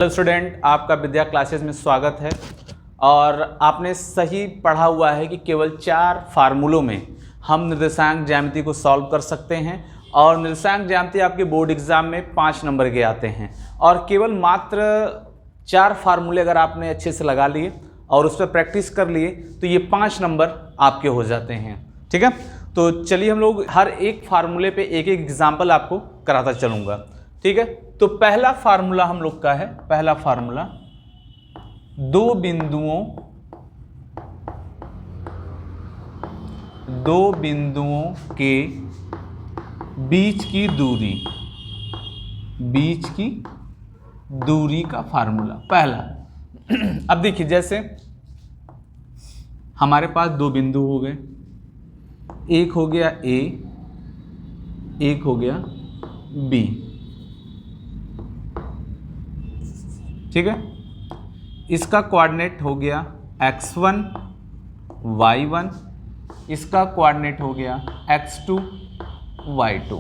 Hello student, आपका विद्या classes में स्वागत है। और आपने सही पढ़ा हुआ है कि केवल 4 फार्मूलों में हम निर्देशांक ज्यामिति को सॉल्व कर सकते हैं और निर्देशांक ज्यामिति आपके बोर्ड एग्जाम में 5 नंबर के आते हैं। और केवल मात्र 4 फार्मूले अगर आपने अच्छे से लगा लिए और उस पर प्रैक्टिस कर लिए तो ये 5 नंबर आपके हो जाते हैं। ठीक है, तो चलिए हम लोग हर एक फार्मूले पे एक एक एग्जाम्पल आपको कराता चलूँगा। ठीक है, तो पहला फार्मूला हम लोग का है, पहला फार्मूला दो बिंदुओं के बीच की दूरी का फार्मूला पहला। अब देखिए, जैसे हमारे पास 2 बिंदु हो गए, एक हो गया A, एक हो गया B। ठीक है, इसका कोऑर्डिनेट हो गया x1 y1, इसका कोऑर्डिनेट हो गया x2 y2।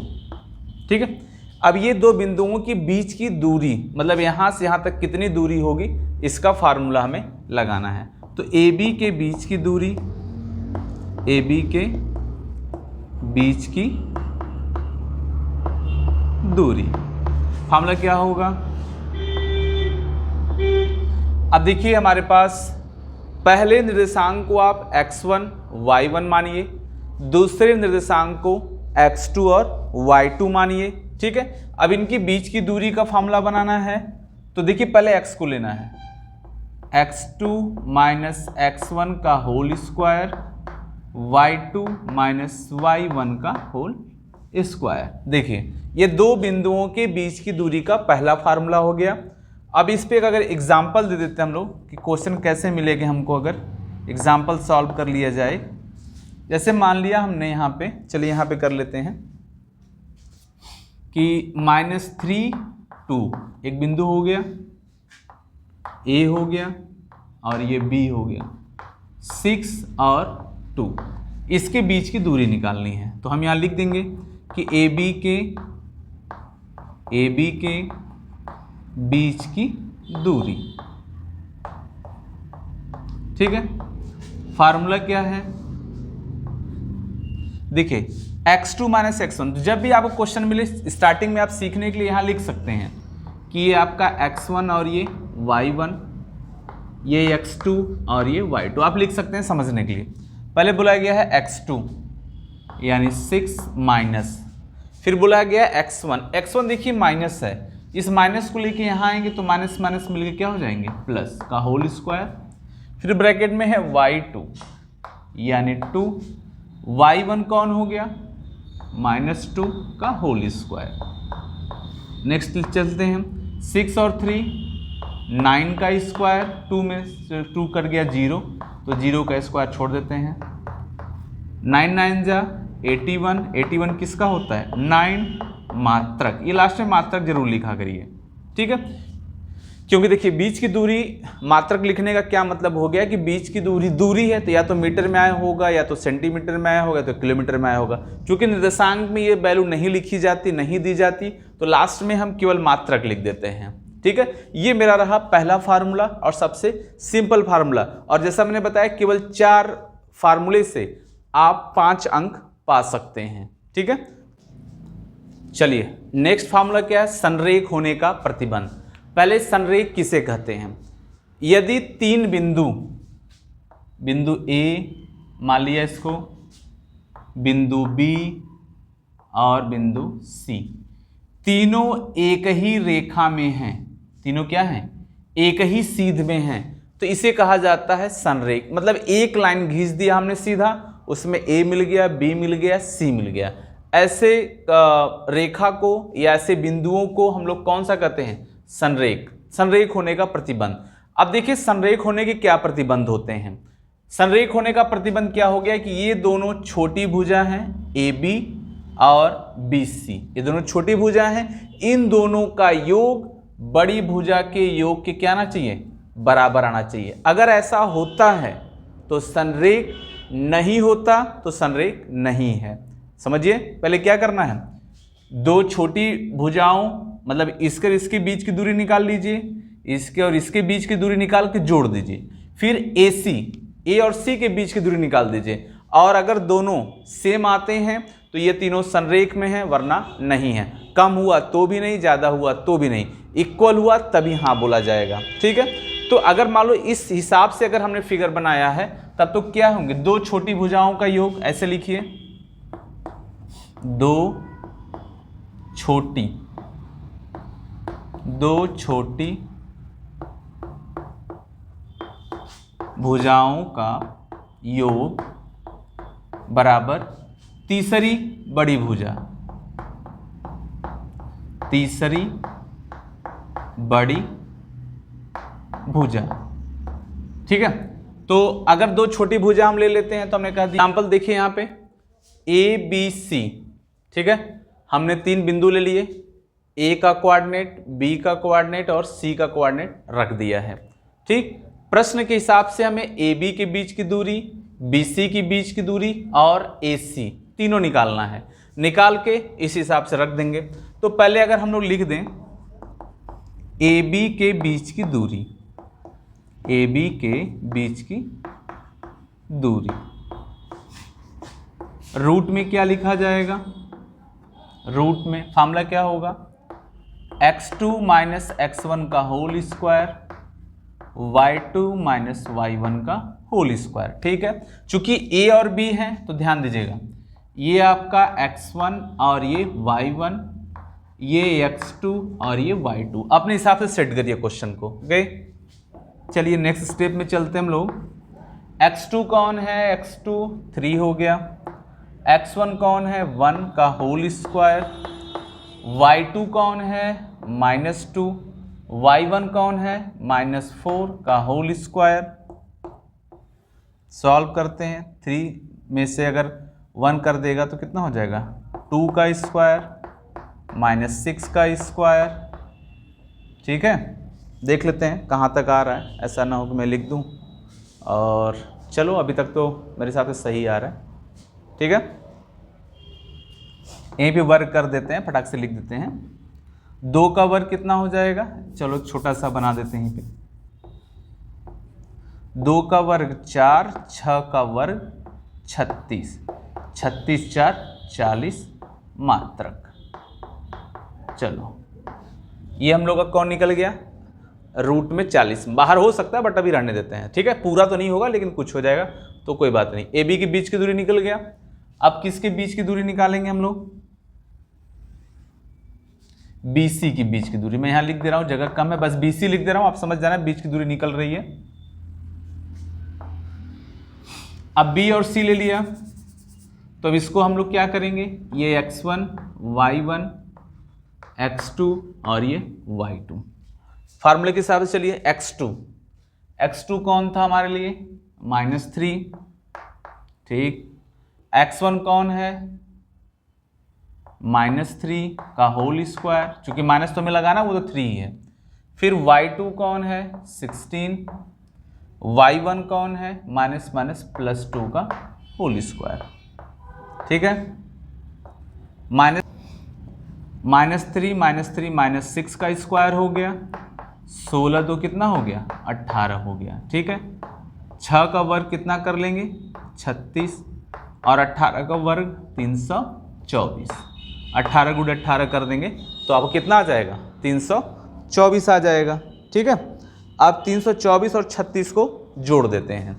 ठीक है, अब ये 2 बिंदुओं के बीच की दूरी, मतलब यहाँ से यहाँ तक कितनी दूरी होगी, इसका फार्मूला हमें लगाना है। तो AB के बीच की दूरी, AB के बीच की दूरी, फार्मूला क्या होगा? अब देखिए, हमारे पास पहले निर्देशांक को आप x1 y1 मानिए, दूसरे निर्देशांक को x2 और y2 मानिए। ठीक है, अब इनकी बीच की दूरी का फार्मूला बनाना है। तो देखिए, पहले x को लेना है, x2 माइनस x1 का whole square, y2 minus y1 का होल स्क्वायर। देखिए, ये 2 बिंदुओं के बीच की दूरी का पहला फार्मूला हो गया। अब इस पे अगर एग्जाम्पल दे देते हैं हम लोग कि क्वेश्चन कैसे मिलेगा हमको, अगर एग्जाम्पल सॉल्व कर लिया जाए। जैसे मान लिया हमने यहाँ पे, चलिए यहाँ पे कर लेते हैं कि -3 2 एक बिंदु हो गया, A हो गया और ये B हो गया, 6 और 2, इसके बीच की दूरी निकालनी है। तो हम यहाँ लिख देंगे कि AB के बीच की दूरी। ठीक है, फार्मूला क्या है? देखिए, x2 माइनस x1, जब भी आपको क्वेश्चन मिले स्टार्टिंग में आप सीखने के लिए यहां लिख सकते हैं कि ये आपका x1 और ये y1, ये x2 और ये y2, आप लिख सकते हैं समझने के लिए। पहले बुलाया गया है x2 यानी 6 माइनस, फिर बुलाया गया है x1 देखिए माइनस है, इस माइनस को लेके यहाँ आएंगे तो माइनस माइनस मिलके क्या हो जाएंगे, प्लस का होल स्क्वायर। फिर ब्रैकेट में है y2 यानी 2, y1 कौन हो गया, -2 का होल स्क्वायर। नेक्स्ट चलते हैं, 6 और 3 9 का स्क्वायर, 2 में से 2 कट गया 0, तो 0 का स्क्वायर छोड़ देते हैं। 9 9 जा 81, 81 किसका होता है, 9 मात्रक, ये लास्ट में मात्रक जरूर लिखा करिए। ठीक है, क्योंकि देखिए बीच की दूरी, मात्रक लिखने का क्या मतलब हो गया कि बीच की दूरी है तो या तो मीटर में आया होगा, या तो सेंटीमीटर में आया होगा, तो किलोमीटर में आया होगा। क्योंकि निर्देशांक में ये वैल्यू नहीं लिखी जाती, नहीं दी जाती, तो लास्ट में हम केवल मात्रक लिख देते हैं। ठीक है, ये मेरा रहा पहला फार्मूला और सबसे सिंपल फार्मूला। और जैसा मैंने बताया, केवल 4 फार्मूले से आप 5 अंक पा सकते हैं। ठीक है, चलिए नेक्स्ट फार्मूला क्या है, संरेख होने का प्रतिबंध। पहले संरेख किसे कहते हैं? यदि 3 बिंदु A मान लिया इसको, बिंदु B और बिंदु C, तीनों एक ही रेखा में हैं, तीनों क्या हैं, एक ही सीध में हैं, तो इसे कहा जाता है संरेख। मतलब एक लाइन खींच दिया हमने सीधा, उसमें A मिल गया, B मिल गया, C मिल गया। ऐसे रेखा को या ऐसे बिंदुओं को हम लोग कौन सा कहते हैं, संरेख। संरेख होने का प्रतिबंध। अब देखिए, संरेख होने के क्या प्रतिबंध होते हैं। संरेख होने का प्रतिबंध क्या हो गया कि ये दोनों छोटी भुजा हैं, AB और BC, ये दोनों छोटी भुजा हैं, इन दोनों का योग बड़ी भुजा के योग के क्या आना चाहिए, बराबर आना चाहिए। अगर ऐसा होता है तो संरेख, नहीं होता तो संरेख नहीं है। समझिए, पहले क्या करना है, दो छोटी भुजाओं मतलब इसके बीच की दूरी निकाल लीजिए, इसके और इसके बीच की दूरी निकाल के जोड़ दीजिए। फिर AC, A और C के बीच की दूरी निकाल दीजिए, और अगर दोनों सेम आते हैं तो ये तीनों संरेख में हैं, वरना नहीं है। कम हुआ तो भी नहीं, ज़्यादा हुआ तो भी नहीं, इक्वल हुआ तभी हाँ बोला जाएगा। ठीक है, तो अगर मान लो इस हिसाब से अगर हमने फिगर बनाया है तब तो क्या होंगे, दो छोटी भुजाओं का योग, ऐसे लिखिए, दो छोटी भुजाओं का योग बराबर तीसरी बड़ी भुजा, तीसरी बड़ी भुजा। ठीक है, तो अगर दो छोटी भुजा हम ले लेते हैं तो हमने कहा एग्जाम्पल देखिए यहाँ पे ABC। ठीक है, हमने 3 बिंदु ले लिए, A का कोऑर्डिनेट, B का कोऑर्डिनेट और C का कोऑर्डिनेट रख दिया है। ठीक, प्रश्न के हिसाब से हमें AB के बीच की दूरी, BC के बीच की दूरी और AC तीनों निकालना है। निकाल के इस हिसाब से रख देंगे। तो पहले अगर हम लोग लिख दें AB के बीच की दूरी, AB के बीच की दूरी, रूट में क्या लिखा जाएगा, रूट में फॉर्मूला क्या होगा, x2 माइनस x1 का whole square, y2 minus y1 का होल स्क्वायर। ठीक है, चूंकि A और B है तो ध्यान दीजिएगा, ये आपका x1 और ये y1, ये x2 और ये y2, अपने हिसाब से सेट करिए क्वेश्चन को। ओके, चलिए नेक्स्ट स्टेप में चलते हैं हम लोग। x2 कौन है, x2 3 हो गया, x1 कौन है 1 का होल स्क्वायर, y2 कौन है -2, y1 कौन है -4 का होल स्क्वायर। सॉल्व करते हैं, 3 में से अगर 1 कर देगा तो कितना हो जाएगा, 2 का स्क्वायर -6 का स्क्वायर। ठीक है, देख लेते हैं कहाँ तक आ रहा है, ऐसा ना हो कि मैं लिख दूँ और चलो अभी तक तो मेरे हिसाब से सही आ रहा है। ठीक है, यहीं पे वर्ग कर देते हैं, फटाक से लिख देते हैं। 2 का वर्ग कितना हो जाएगा, चलो छोटा सा बना देते हैं यहीं पे, 2 का वर्ग 4, 6 का वर्ग 36, 36 4 40 मात्रक। चलो ये हम लोग का कौन निकल गया, रूट में 40, बाहर हो सकता है बट अभी रहने देते हैं। ठीक है, पूरा तो नहीं होगा लेकिन कुछ हो जाएगा तो कोई बात नहीं। AB के बीच की दूरी निकल गया। अब किसके बीच की दूरी निकालेंगे हम लोग, BC की बीच की दूरी। मैं यहां लिख दे रहा हूं, जगह कम है, बस BC लिख दे रहा हूं, आप समझ जाना बीच की दूरी निकल रही है। अब B और C ले लिया तो अब इसको हम लोग क्या करेंगे, ये x1 y1 x2 और ये y2, फार्मूले के हिसाब से चलिए। x2 कौन था हमारे लिए -3। ठीक, x1 कौन है -3 का होल स्क्वायर, चूंकि माइनस तो हमें लगाना वो तो 3 ही है। फिर y2 कौन है 16, y1 कौन है -+2 का होल स्क्वायर। ठीक है, -3 -6 का स्क्वायर हो गया, 16 तो कितना हो गया 18 हो गया। ठीक है, 6 का वर्ग कितना कर लेंगे 36 और 18 का वर्ग 324, 18 गुणे 18 कर देंगे तो आपको कितना आ जाएगा 324 आ जाएगा। ठीक है, अब 324 और 36 को जोड़ देते हैं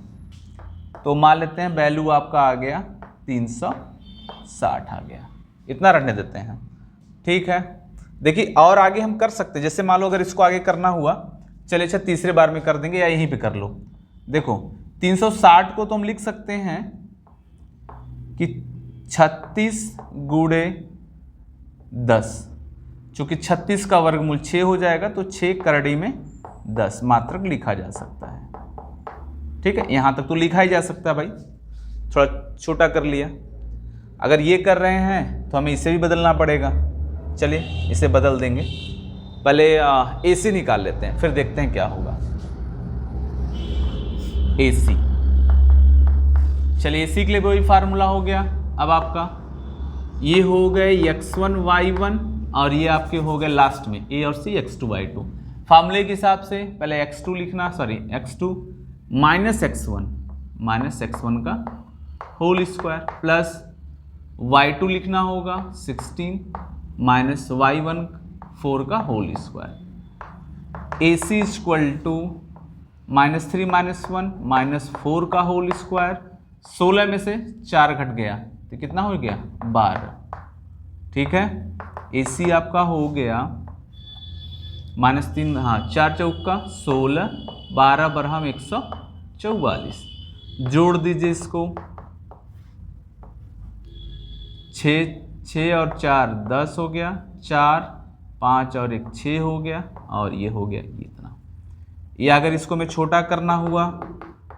तो मान लेते हैं वैल्यू आपका आ गया 360 आ गया, इतना रखने देते हैं। ठीक है, देखिए और आगे हम कर सकते हैं, जैसे मान लो अगर इसको आगे करना हुआ, चलिए अच्छा तीसरे बार में कर देंगे या यहीं पे कर लो। देखो 360 को तो हम लिख सकते हैं कि 36 गुणे 10, चूंकि 36 का वर्गमूल 6 हो जाएगा तो 6 करड़ी में 10 मात्रक लिखा जा सकता है। ठीक है, यहां तक तो लिखा ही जा सकता है भाई, थोड़ा छोटा कर लिया। अगर ये कर रहे हैं तो हमें इसे भी बदलना पड़ेगा, चलिए इसे बदल देंगे। पहले AC निकाल लेते हैं फिर देखते हैं क्या होगा। AC, चलिए AC के लिए वही फार्मूला हो गया। अब आपका ये हो गए x1 y1 और ये आपके हो गए लास्ट में A और C x2 y2। फार्मूले के हिसाब से पहले x2 लिखना, सॉरी x2 माइनस x1 का होल स्क्वायर प्लस y2 लिखना होगा 16 माइनस y1 4 का whole square. AC equal to -3 -1 -4 का होल स्क्वायर। 16 में से 4 घट गया तो कितना हो गया 12। ठीक है, AC आपका हो गया -3, हाँ 4 चौका 16, 12 बरहम 144। जोड़ दीजिए इसको, 6 और 4 10 हो गया, 4 5 और 1 6 हो गया, और ये हो गया इतना। ये अगर इसको मैं छोटा करना हुआ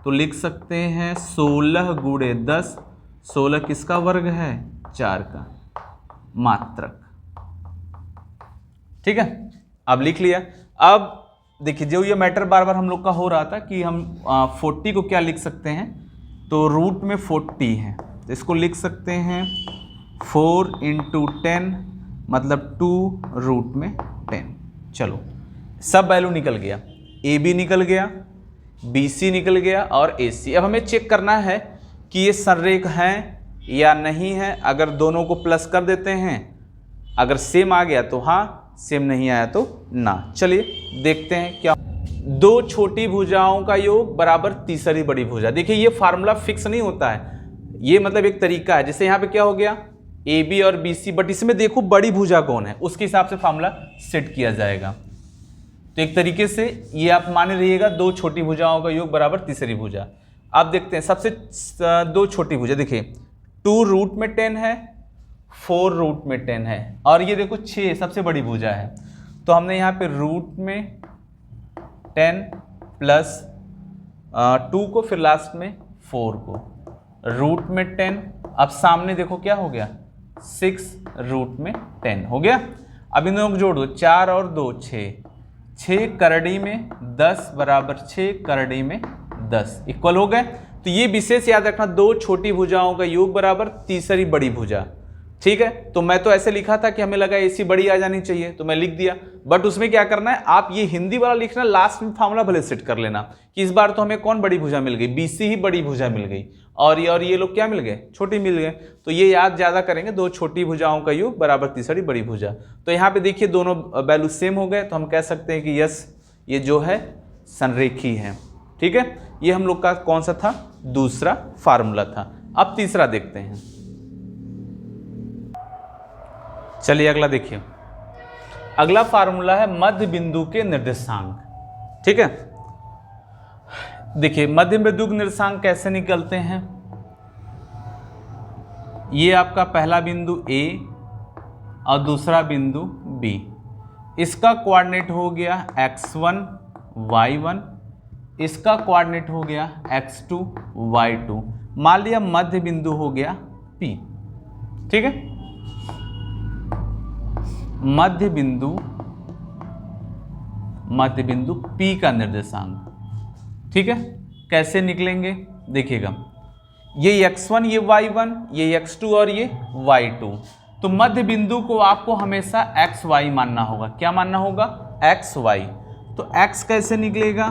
तो लिख सकते हैं 16 गुणे 10। 16 किसका वर्ग है 4 का मात्रक। ठीक है, अब लिख लिया। अब देखिए जो ये मैटर बार बार हम लोग का हो रहा था कि हम 40 को क्या लिख सकते हैं, तो रूट में 40 है तो इसको लिख सकते हैं 4 × 10 मतलब 2 रूट में 10। चलो सब वैल्यू निकल गया, ए बी निकल गया, बी सी निकल गया और ए सी। अब हमें चेक करना है कि ये संरेख हैं या नहीं है। अगर दोनों को प्लस कर देते हैं, अगर सेम आ गया तो हाँ, सेम नहीं आया तो ना। चलिए देखते हैं क्या। दो छोटी भुजाओं का योग बराबर तीसरी बड़ी भुजा। देखिए ये फार्मूला फिक्स नहीं होता है, ये मतलब एक तरीका है। जैसे यहाँ पे क्या हो गया ए बी और बी सी, बट इसमें देखो बड़ी भुजा कौन है, उसके हिसाब से फार्मूला सेट किया जाएगा। तो एक तरीके से ये आप माने रहिएगा, दो छोटी भुजाओं का योग बराबर तीसरी भुजा। आप देखते हैं सबसे दो छोटी भुजा, देखिए 2 रूट में 10 है, 4 रूट में 10 है, और ये देखो 6 सबसे बड़ी भुजा है। तो हमने यहाँ पे रूट में 10 प्लस 2 को, फिर लास्ट में 4 को, रूट में 10। अब सामने देखो क्या हो गया 6 रूट में 10 हो गया। अब इन दोनों को जोड़ दो, 4 और 2 6 करड़ी में 10 बराबर 6 करड़ी में 10 इक्वल हो गए। तो ये विशेष याद रखना, दो छोटी भुजाओं का योग बराबर तीसरी बड़ी भुजा। ठीक है, तो मैं तो ऐसे लिखा था कि हमें लगा एसी बड़ी आ जानी चाहिए तो मैं लिख दिया, बट उसमें क्या करना है, आप ये हिंदी वाला लिखना, लास्ट में फार्मूला भले सेट कर लेना कि इस बार तो हमें कौन बड़ी भुजा मिल गई, बीसी ही बड़ी भुजा मिल गई, और ये लोग क्या मिल गए, छोटी मिल गए। तो ये याद ज्यादा करेंगे, दो छोटी भुजाओं का योग बराबर तीसरी बड़ी भुजा। तो यहाँ पे देखिए दोनों वैल्यू सेम हो गए, तो हम कह सकते हैं कि यस ये जो है संरेखी है। ठीक है, ये हम लोग का कौन सा था, दूसरा फार्मूला था। अब तीसरा देखते हैं। चलिए अगला देखिए, अगला फार्मूला है मध्य बिंदु के निर्देशांक। ठीक है, देखिए मध्य बिंदु के निर्देशांक कैसे निकलते हैं। ये आपका पहला बिंदु A और दूसरा बिंदु B, इसका कोऑर्डिनेट हो गया x1 y1, इसका कोऑर्डिनेट हो गया x2 y2। मान लिया मध्य बिंदु हो गया P। ठीक है, मध्य बिंदु P का निर्देशांक। ठीक है, कैसे निकलेंगे देखिएगा, ये x1 ये y1 ये x2 और ये y2। तो मध्य बिंदु को आपको हमेशा xy मानना होगा। क्या मानना होगा, xy। तो x कैसे निकलेगा,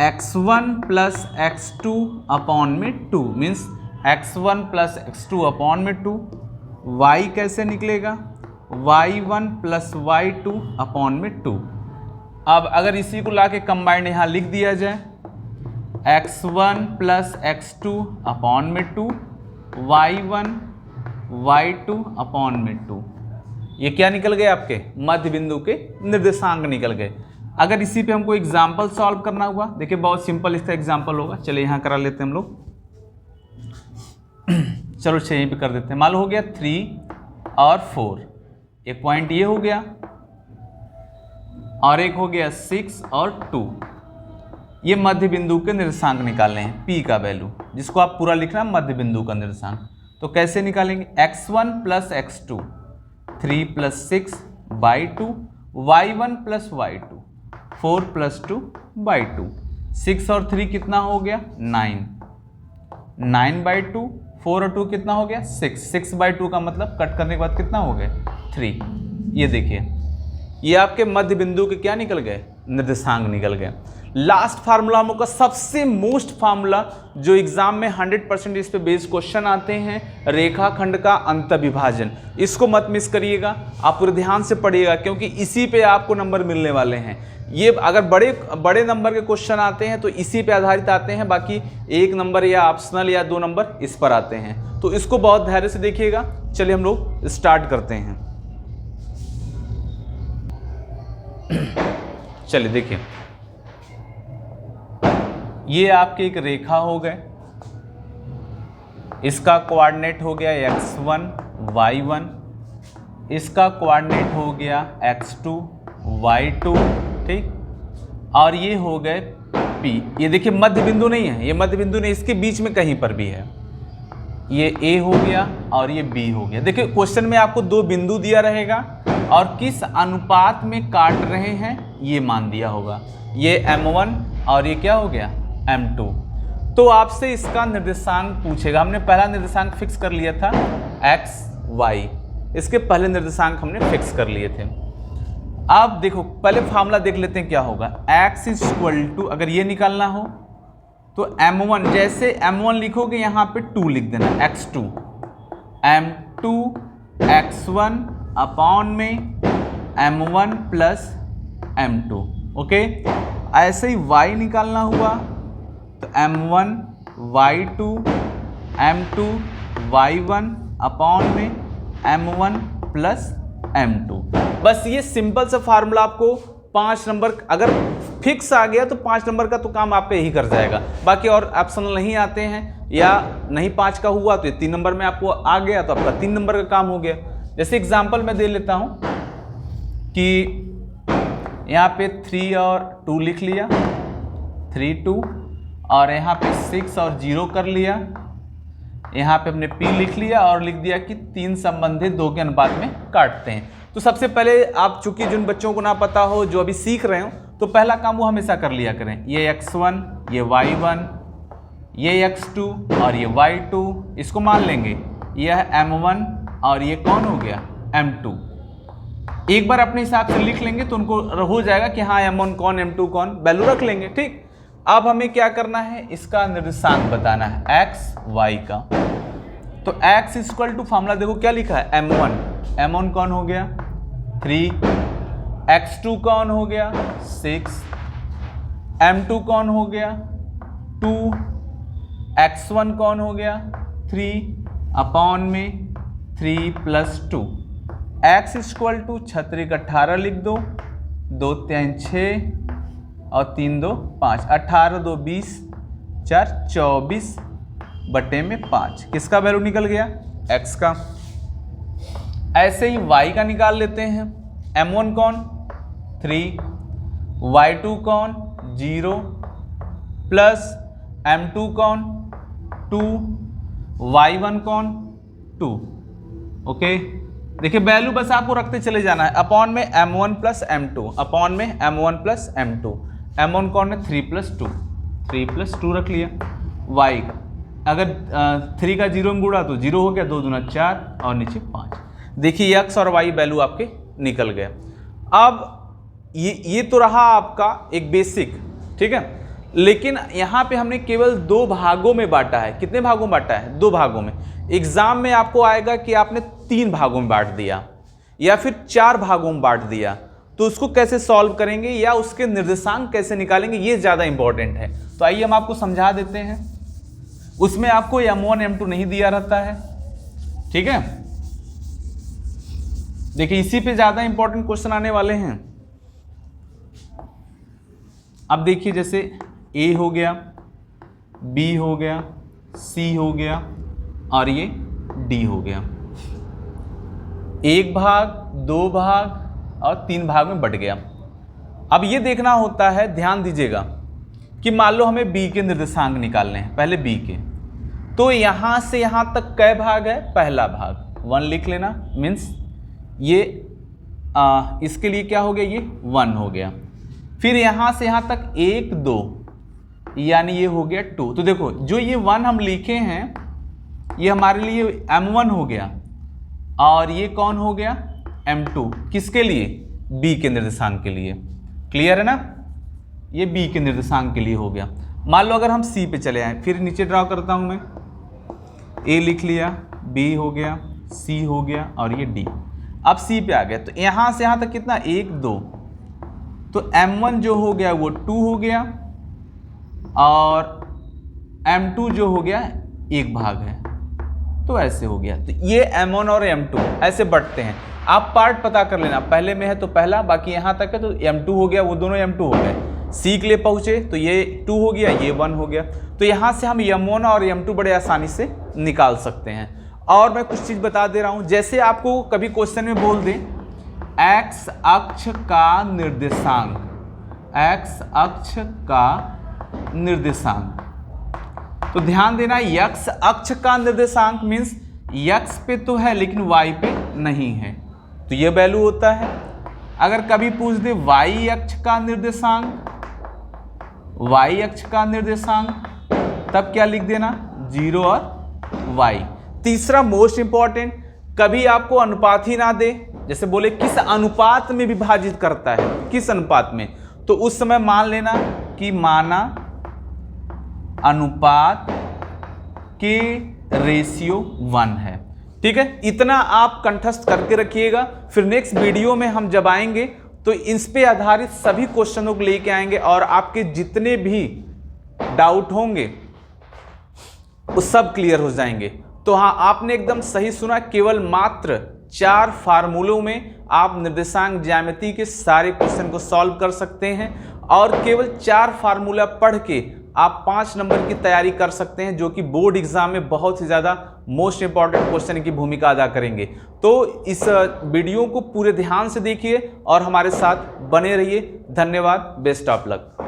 x1 प्लस x2 अपॉन में 2 means x1 plus x2 upon में 2। y कैसे निकलेगा, y1 प्लस y2 अपॉन में 2। अब अगर इसी को लाके कंबाइंड यहाँ लिख दिया जाए, x1 प्लस x2 अपॉन में 2, y1 y2 अपॉन में 2। ये क्या निकल गए, आपके मध्य बिंदु के निर्देशांक निकल गए। अगर इसी पे हमको एग्जाम्पल सॉल्व करना हुआ, देखिए बहुत सिंपल इसका एग्जाम्पल होगा। चलिए यहाँ करा लेते हैं हम लोग। चलो यहीं पे कर देते हैं। मालूम हो गया 3 और 4, एक पॉइंट ये हो गया और एक हो गया 6 और 2। ये मध्य बिंदु के निर्देशांक निकालने हैं, P का वैल्यू, जिसको आप पूरा लिखना मध्य बिंदु का निर्देशांक। तो कैसे निकालेंगे, x1 plus x2 3 plus 6 by 2, y1 plus y2 4 plus 2 by 2। 6 और 3 कितना हो गया 9, 9 बाई 2, 4 और 2 कितना हो गया 6, 6 बाई 2 का मतलब कट करने के बाद कितना हो गया 3। ये देखिए ये आपके मध्य बिंदु के क्या निकल गए, निर्देशांक निकल गए। लास्ट फार्मूला हम लोग का सबसे मोस्ट फार्मूला जो एग्जाम में 100% इस पे बेस्ड क्वेश्चन आते हैं, रेखाखंड का अंतःविभाजन। इसको मत मिस करिएगा, आप पूरे ध्यान से पढ़िएगा क्योंकि इसी पे आपको नंबर मिलने वाले हैं। ये अगर बड़े नंबर के क्वेश्चन आते हैं तो इसी पे आधारित आते हैं, बाकी 1 नंबर या ऑप्शनल या 2 नंबर इस पर आते हैं। तो इसको बहुत धैर्य से देखिएगा। चलिए हम लोग स्टार्ट करते हैं। चलिए देखिए, ये आपकी एक रेखा हो गए, इसका कोऑर्डिनेट हो गया x1 y1, इसका कोऑर्डिनेट हो गया x2 y2, ठीक, और ये हो गए P। ये देखिए मध्य बिंदु नहीं है, ये मध्य बिंदु नहीं, इसके बीच में कहीं पर भी है। ये A हो गया और ये B हो गया। देखिए क्वेश्चन में आपको 2 बिंदु दिया रहेगा और किस अनुपात में काट रहे हैं ये मान दिया होगा। ये M1 और ये क्या हो गया M2। तो आपसे इसका निर्देशांक पूछेगा। हमने पहला निर्देशांक फिक्स कर लिया था x y, इसके पहले निर्देशांक हमने फिक्स कर लिए थे। अब देखो पहले फार्मूला देख लेते हैं क्या होगा। x = अगर ये निकालना हो तो M1, जैसे M1 लिखोगे यहाँ पे 2 लिख देना, x2 M2 x1 अपॉन में M1 प्लस M2। ओके, ऐसे ही y निकालना हुआ तो M1 y2 M2 y1 upon में M1 प्लस M2। बस ये सिंपल सा फार्मूला आपको 5 नंबर अगर फिक्स आ गया तो 5 नंबर का तो काम आपका यही कर जाएगा। बाकी और ऑप्शनल नहीं आते हैं या नहीं 5 का हुआ तो ये 3 नंबर में आपको आ गया तो आपका 3 नंबर का काम हो गया। जैसे एग्जांपल मैं दे लेता हूं कि यहाँ पे 3 और 2 लिख लिया, 3 2, और यहाँ पे 6 और 0 कर लिया, यहाँ पे हमने P लिख लिया और लिख दिया कि 3 संबंधित 2 के अनुपात में काटते हैं। तो सबसे पहले आप चूंकि जिन बच्चों को ना पता हो, जो अभी सीख रहे हो, तो पहला काम वो हमेशा कर लिया करें। ये x1, ये y1, ये x2 और ये y2, इसको मान लेंगे। यह m1 और ये कौन हो गया m2। एक बार अपने हिसाब से लिख लेंगे तो उनको हो जाएगा कि हाँ m1 कौन m2 कौन, वैल्यू रख लेंगे। ठीक, अब हमें क्या करना है, इसका निर्देशांक बताना है x y का। तो x = फार्मूला देखो क्या लिखा है, m1 कौन हो गया 3, x2 कौन हो गया 6, m2 कौन हो गया 2, x1 कौन हो गया 3 अपॉन में 3 + 2। x = 6 × 18 लिख दो, 2 3 6 और 3 2 5, 18 2 20, 4 24 बटे में 5। किसका वैल्यू निकल गया, x का। ऐसे ही y का निकाल लेते हैं। m1 कौन 3, y2 कौन 0 प्लस m2 कौन 2, y1 कौन 2। ओके, देखिए वैल्यू बस आपको रखते चले जाना है। अपॉन में m1 प्लस m2, अपॉन में m1 प्लस m2। m1 कौन है 3 + 2, 3 + 2 रख लिया। y अगर 3 का 0 में गुणा तो 0 हो गया, 2 दूना 4 और नीचे 5। देखिए x और y वैल्यू आपके निकल गए। अब ये तो रहा आपका एक बेसिक, ठीक है। लेकिन यहाँ पे हमने केवल 2 भागों में बांटा है। कितने भागों में बांटा है, 2 भागों में। एग्जाम में आपको आएगा कि आपने 3 भागों में बांट दिया या फिर 4 भागों में बांट दिया, तो उसको कैसे सॉल्व करेंगे या उसके निर्देशांक कैसे निकालेंगे, ये ज़्यादा इंपॉर्टेंट है। तो आइए हम आपको समझा देते हैं। उसमें आपको m1 m2 नहीं दिया रहता है, ठीक है। देखिए इसी पे ज़्यादा इंपॉर्टेंट क्वेश्चन आने वाले हैं। अब देखिए जैसे A हो गया, B हो गया, C हो गया और ये D हो गया। 1 भाग, 2 भाग और 3 भाग में बट गया। अब ये देखना होता है, ध्यान दीजिएगा, कि मान लो हमें B के निर्देशांक निकालने हैं, पहले B के। तो यहाँ से यहाँ तक कै भाग है, पहला भाग 1 लिख लेना, मीन्स ये इसके लिए क्या हो गया, ये 1 हो गया। फिर यहाँ से यहाँ तक 1 2 यानी ये हो गया 2। तो देखो जो ये 1 हम लिखे हैं ये हमारे लिए m1 हो गया और ये कौन हो गया m2। किसके लिए, B के निर्देशांक के लिए। क्लियर है ना। ये बी के निर्देशांक के लिए हो गया। मान लो अगर हम सी पे चले आए, फिर नीचे ड्रॉ करता हूँ मैं, ए लिख लिया, बी हो गया, सी हो गया और ये डी। अब सी पे आ गया तो यहाँ से यहाँ तक कितना 1 2, तो m1 जो हो गया वो 2 हो गया और m2 जो हो गया 1 भाग है, तो ऐसे हो गया। तो ये m1 और m2 ऐसे बढ़ते हैं। आप पार्ट पता कर लेना, पहले में है तो पहला, बाकी यहाँ तक है तो m2 हो गया, वो दोनों m2 हो गए। सी के लिए पहुँचे तो ये 2 हो गया, ये 1 हो गया। तो यहाँ से हम m1 और m2 बड़े आसानी से निकाल सकते हैं। और मैं कुछ चीज़ बता दे रहा हूँ, जैसे आपको कभी क्वेश्चन में बोल दें x अक्ष का निर्देशांक, x अक्ष का निर्देशांक, तो ध्यान देना x अक्ष का निर्देशांक मीन्स x पे तो है लेकिन y पे नहीं है, तो ये वैल्यू होता है। अगर कभी पूछ दे y अक्ष का निर्देशांक, y अक्ष का निर्देशांक, तब क्या लिख देना 0 और y। तीसरा मोस्ट इंपॉर्टेंट, कभी आपको अनुपात ही ना दे, जैसे बोले किस अनुपात में विभाजित करता है, किस अनुपात में, तो उस समय मान लेना कि माना अनुपात के रेशियो 1 है। ठीक है, इतना आप कंठस्थ करके रखिएगा। फिर नेक्स्ट वीडियो में हम जब आएंगे तो इस पे आधारित सभी क्वेश्चनों को लेके आएंगे और आपके जितने भी डाउट होंगे वो सब क्लियर हो जाएंगे। तो हाँ, आपने एकदम सही सुना, केवल मात्र 4 फार्मूलों में आप निर्देशांक ज्यामिति के सारे क्वेश्चन को सॉल्व कर सकते हैं और केवल 4 फार्मूला पढ़ के आप 5 नंबर की तैयारी कर सकते हैं, जो कि बोर्ड एग्जाम में बहुत ही ज़्यादा मोस्ट इंपॉर्टेंट क्वेश्चन की भूमिका अदा करेंगे। तो इस वीडियो को पूरे ध्यान से देखिए और हमारे साथ बने रहिए। धन्यवाद, बेस्ट ऑफ लक।